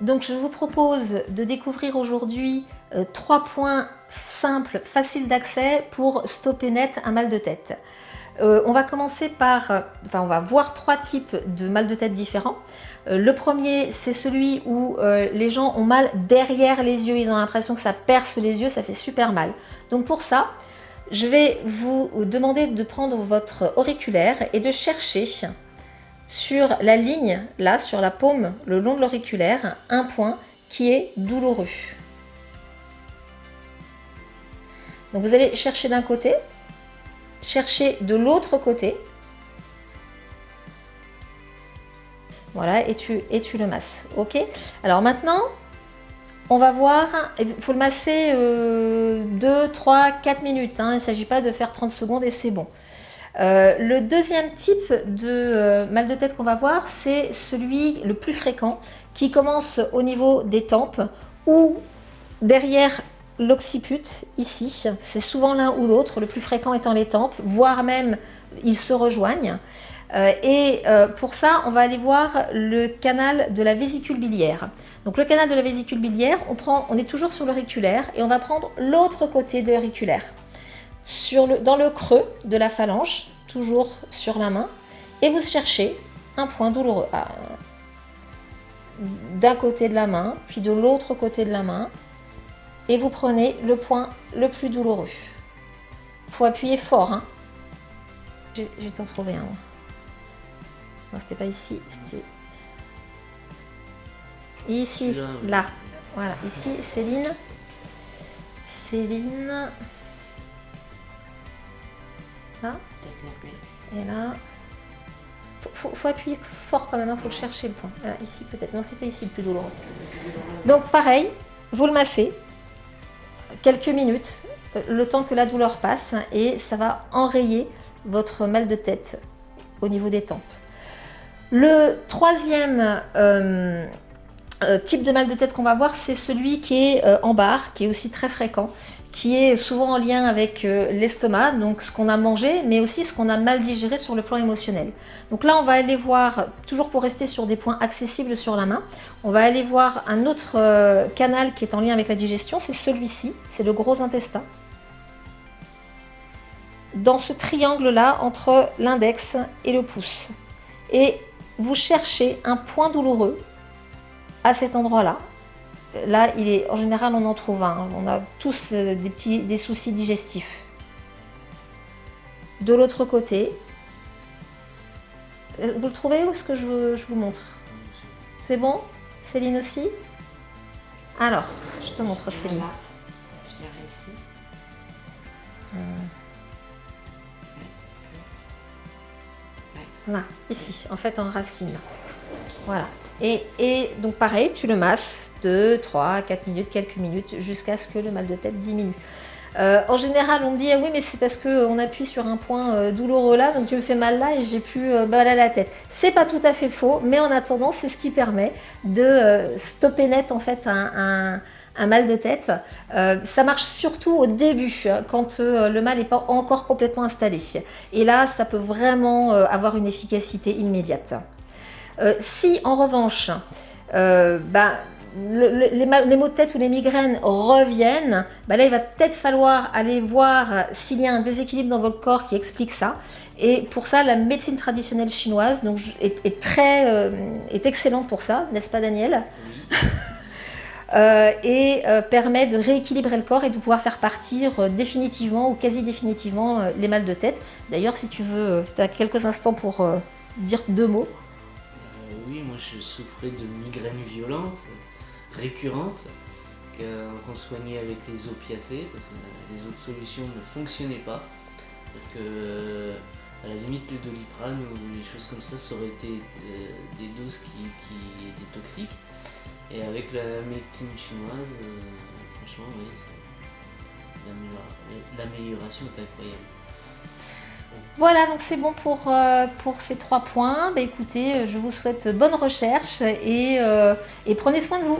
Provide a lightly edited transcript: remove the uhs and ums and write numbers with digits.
Donc je vous propose de découvrir aujourd'hui 3 points simples, faciles d'accès pour stopper net un mal de tête. On va commencer par, on va voir 3 types de mal de tête différents. Le premier, c'est celui où les gens ont mal derrière les yeux, ils ont l'impression que ça perce les yeux, ça fait super mal. Donc pour ça, je vais vous demander de prendre votre auriculaire et de chercher sur la ligne, là, sur la paume, le long de l'auriculaire, un point qui est douloureux. Donc vous allez chercher d'un côté, chercher de l'autre côté. Voilà, et tu le masses. Ok. Alors maintenant, on va voir, il faut le masser 2, 3, 4 minutes. Hein, il ne s'agit pas de faire 30 secondes et c'est bon. Le deuxième type de mal de tête qu'on va voir, c'est celui le plus fréquent qui commence au niveau des tempes ou derrière l'occiput, ici. C'est souvent l'un ou l'autre, le plus fréquent étant les tempes, voire même ils se rejoignent. Pour ça, on va aller voir le canal de la vésicule biliaire. Donc le canal de la vésicule biliaire, on est toujours sur l'auriculaire et on va prendre l'autre côté de l'auriculaire. Dans le creux de la phalange, toujours sur la main, et vous cherchez un point douloureux d'un côté de la main, puis de l'autre côté de la main, et vous prenez le point le plus douloureux. Il faut appuyer fort. Hein. J'ai t'en trouvé un. Non, c'était pas ici, c'était ici, là. Voilà, ici, Céline. Là. Et là. Faut appuyer fort quand même, il faut le chercher le point. Voilà, ici peut-être. Non, c'est ici le plus douloureux. Donc pareil, vous le massez quelques minutes, le temps que la douleur passe, et ça va enrayer votre mal de tête au niveau des tempes. Le troisième type de mal de tête qu'on va voir, c'est celui qui est en barre, qui est aussi très fréquent, qui est souvent en lien avec l'estomac, donc ce qu'on a mangé, mais aussi ce qu'on a mal digéré sur le plan émotionnel. Donc là, on va aller voir, toujours pour rester sur des points accessibles sur la main, on va aller voir un autre canal qui est en lien avec la digestion, c'est celui-ci, c'est le gros intestin. Dans ce triangle-là, entre l'index et le pouce. Et vous cherchez un point douloureux à cet endroit-là. Là, en général, on en trouve un. On a tous des soucis digestifs. De l'autre côté, vous le trouvez ou est-ce que je vous montre? C'est bon? Céline aussi? Alors, je te montre Céline. Là, ici, en fait en racine. Voilà. Et donc pareil, tu le masses 2, 3, 4 minutes, quelques minutes, jusqu'à ce que le mal de tête diminue. En général, on me dit ah oui, mais c'est parce qu'on appuie sur un point douloureux là, donc tu me fais mal là et j'ai plus mal à la tête. C'est pas tout à fait faux, mais en attendant, c'est ce qui permet de stopper net en fait un mal de tête. Ça marche surtout au début, quand le mal n'est pas encore complètement installé. Et là, ça peut vraiment avoir une efficacité immédiate. Si en revanche, les maux de tête ou les migraines reviennent, là il va peut-être falloir aller voir s'il y a un déséquilibre dans votre corps qui explique ça. Et pour ça, la médecine traditionnelle chinoise est excellente pour ça, n'est-ce pas Daniel? Permet de rééquilibrer le corps et de pouvoir faire partir définitivement ou quasi définitivement les mal de tête. D'ailleurs, si tu veux, tu as quelques instants pour dire 2 mots. Oui, moi je souffrais de migraines violentes, récurrentes, qu'on soignait avec les opiacés, parce que les autres solutions ne fonctionnaient pas. Donc, à la limite, le Doliprane ou les choses comme ça aurait été des doses qui étaient toxiques. Et avec la médecine chinoise, franchement, oui, l'amélioration est incroyable. Voilà, donc c'est bon pour ces 3 points. Écoutez, je vous souhaite bonne recherche et prenez soin de vous.